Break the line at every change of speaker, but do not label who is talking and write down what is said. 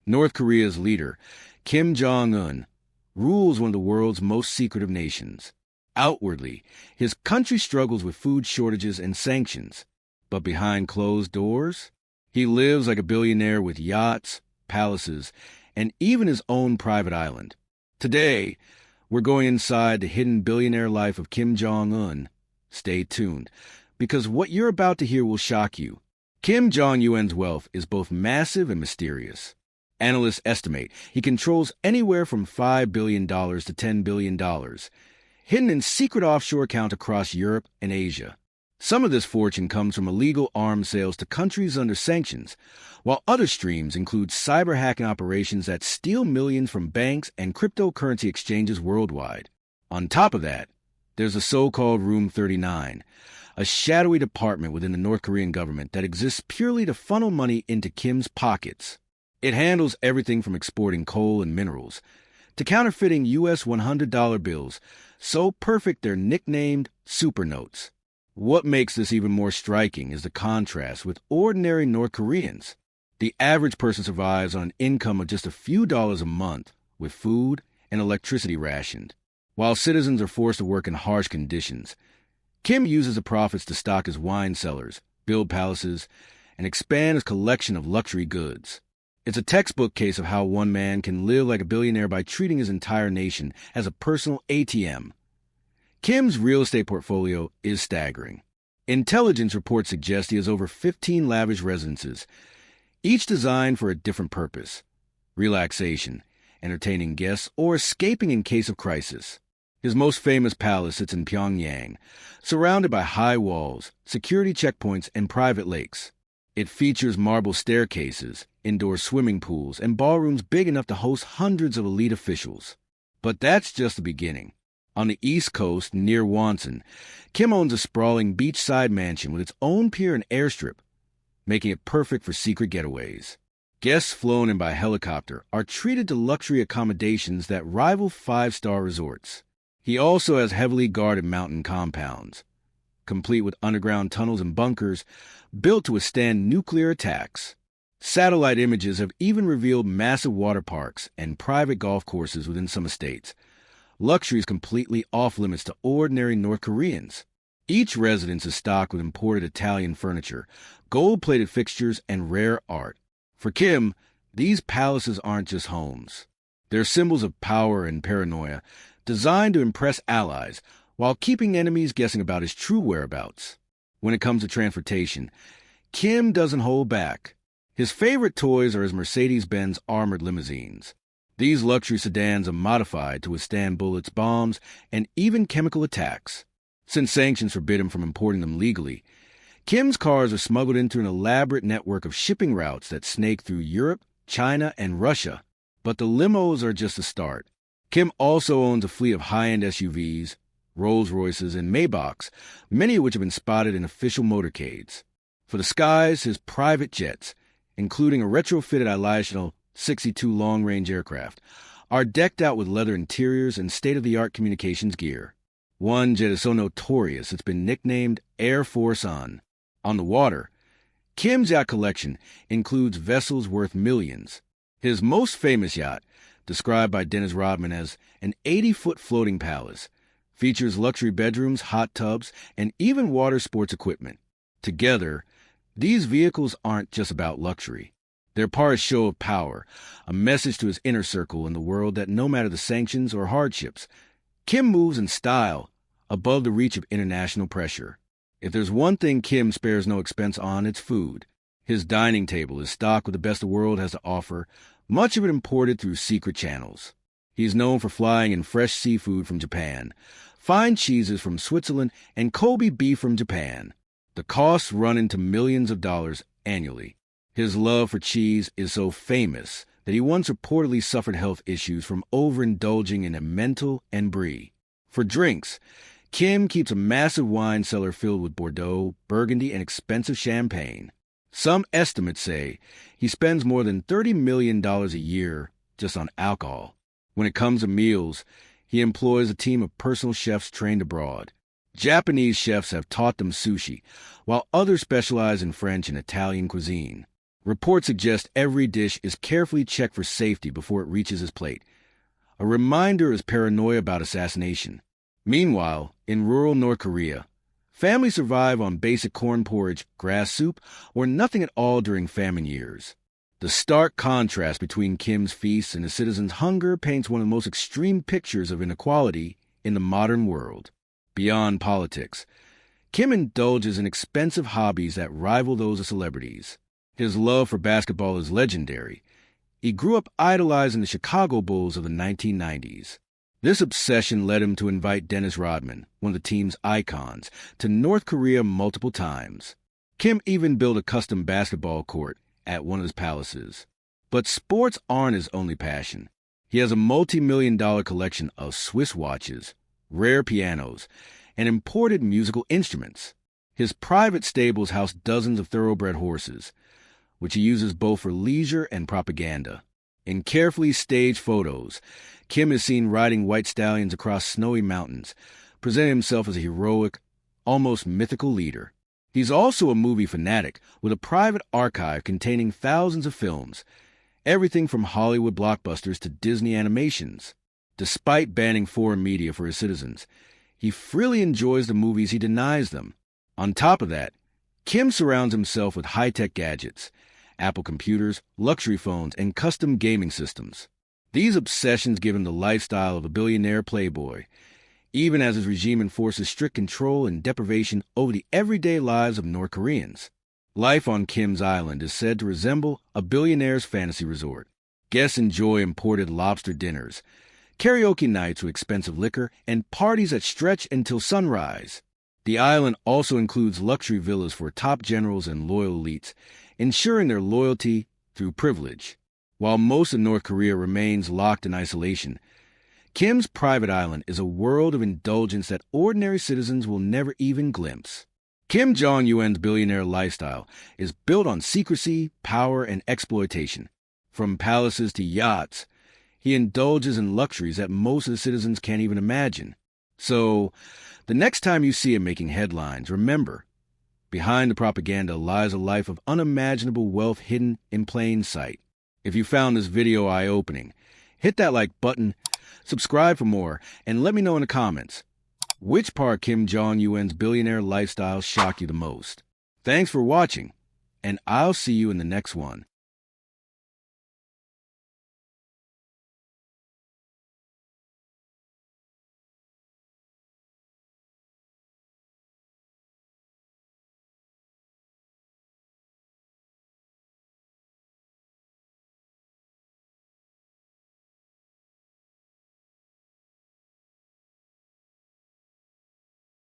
North Korea's leader, Kim Jong Un, rules one of the world's most secretive nations. Outwardly, his country struggles with food shortages and sanctions. But behind closed doors, he lives like a billionaire with yachts, palaces, and even his own private island. Today, we're going inside the hidden billionaire life of Kim Jong Un. Stay tuned, because what you're about to hear will shock you. Kim Jong Un's wealth is both massive and mysterious. Analysts estimate he controls anywhere from $5 billion to $10 billion, hidden in secret offshore accounts across Europe and Asia. Some of this fortune comes from illegal arms sales to countries under sanctions, while other streams include cyber hacking operations that steal millions from banks and cryptocurrency exchanges worldwide. On top of that, there's the so-called Room 39, a shadowy department within the North Korean government that exists purely to funnel money into Kim's pockets. It handles everything from exporting coal and minerals to counterfeiting U.S. $100 bills, so perfect they're nicknamed super notes. What makes this even more striking is the contrast with ordinary North Koreans. The average person survives on an income of just a few dollars a month, with food and electricity rationed. While citizens are forced to work in harsh conditions, Kim uses the profits to stock his wine cellars, build palaces, and expand his collection of luxury goods. It's a textbook case of how one man can live like a billionaire by treating his entire nation as a personal ATM. Kim's real estate portfolio is staggering. Intelligence reports suggest he has over 15 lavish residences, each designed for a different purpose: relaxation, entertaining guests, or escaping in case of crisis. His most famous palace sits in Pyongyang, surrounded by high walls, security checkpoints, and private lakes. It features marble staircases, indoor swimming pools, and ballrooms big enough to host hundreds of elite officials. But that's just the beginning. On the East Coast, near Wonsan, Kim owns a sprawling beachside mansion with its own pier and airstrip, making it perfect for secret getaways. Guests flown in by helicopter are treated to luxury accommodations that rival five-star resorts. He also has heavily guarded mountain compounds, complete with underground tunnels and bunkers built to withstand nuclear attacks. Satellite images have even revealed massive water parks and private golf courses within some estates. Luxury is completely off-limits to ordinary North Koreans. Each residence is stocked with imported Italian furniture, gold-plated fixtures, and rare art. For Kim, these palaces aren't just homes. They're symbols of power and paranoia, designed to impress allies while keeping enemies guessing about his true whereabouts. When it comes to transportation, Kim doesn't hold back. His favorite toys are his Mercedes-Benz armored limousines. These luxury sedans are modified to withstand bullets, bombs, and even chemical attacks. Since sanctions forbid him from importing them legally, Kim's cars are smuggled into an elaborate network of shipping routes that snake through Europe, China, and Russia. But the limos are just a start. Kim also owns a fleet of high-end SUVs, Rolls-Royces, and Maybachs, many of which have been spotted in official motorcades. For the skies, his private jets, including a retrofitted Ilyushin 62 long-range aircraft, are decked out with leather interiors and state-of-the-art communications gear. One jet is so notorious it's been nicknamed Air Force On. On the water, Kim's yacht collection includes vessels worth millions. His most famous yacht, described by Dennis Rodman as an 80-foot floating palace, features luxury bedrooms, hot tubs, and even water sports equipment. Together, these vehicles aren't just about luxury. They're part of a show of power, a message to his inner circle in the world that no matter the sanctions or hardships, Kim moves in style, above the reach of international pressure. If there's one thing Kim spares no expense on, it's food. His dining table is stocked with the best the world has to offer, much of it imported through secret channels. He's known for flying in fresh seafood from Japan, fine cheeses from Switzerland, and Kobe beef from Japan. The costs run into millions of dollars annually. His love for cheese is so famous that he once reportedly suffered health issues from overindulging in Emmental and Brie. For drinks, Kim keeps a massive wine cellar filled with Bordeaux, Burgundy, and expensive champagne. Some estimates say he spends more than $30 million a year just on alcohol. When it comes to meals, he employs a team of personal chefs trained abroad. Japanese chefs have taught them sushi, while others specialize in French and Italian cuisine. Reports suggest every dish is carefully checked for safety before it reaches his plate. A reminder of his paranoia about assassination. Meanwhile, in rural North Korea, families survive on basic corn porridge, grass soup, or nothing at all during famine years. The stark contrast between Kim's feasts and his citizens' hunger paints one of the most extreme pictures of inequality in the modern world. Beyond politics, Kim indulges in expensive hobbies that rival those of celebrities. His love for basketball is legendary. He grew up idolizing the Chicago Bulls of the 1990s. This obsession led him to invite Dennis Rodman, one of the team's icons, to North Korea multiple times. Kim even built a custom basketball court at one of his palaces. But sports aren't his only passion. He has a multi-million-dollar collection of Swiss watches, rare pianos, and imported musical instruments. His private stables house dozens of thoroughbred horses, which he uses both for leisure and propaganda. In carefully staged photos, Kim is seen riding white stallions across snowy mountains, presenting himself as a heroic, almost mythical leader. He's also a movie fanatic with a private archive containing thousands of films, everything from Hollywood blockbusters to Disney animations. Despite banning foreign media for his citizens, he freely enjoys the movies he denies them. On top of that, Kim surrounds himself with high-tech gadgets, Apple computers, luxury phones, and custom gaming systems. These obsessions give him the lifestyle of a billionaire playboy, even as his regime enforces strict control and deprivation over the everyday lives of North Koreans. Life on Kim's Island is said to resemble a billionaire's fantasy resort. Guests enjoy imported lobster dinners, karaoke nights with expensive liquor, and parties that stretch until sunrise. The island also includes luxury villas for top generals and loyal elites, ensuring their loyalty through privilege. While most of North Korea remains locked in isolation, Kim's private island is a world of indulgence that ordinary citizens will never even glimpse. Kim Jong Un's billionaire lifestyle is built on secrecy, power, and exploitation. From palaces to yachts, he indulges in luxuries that most of the citizens can't even imagine. So, the next time you see him making headlines, remember, behind the propaganda lies a life of unimaginable wealth hidden in plain sight. If you found this video eye-opening, hit that like button, subscribe for more, and let me know in the comments, which part Kim Jong Un's billionaire lifestyle shocked you the most? Thanks for watching, and I'll see you in the next one.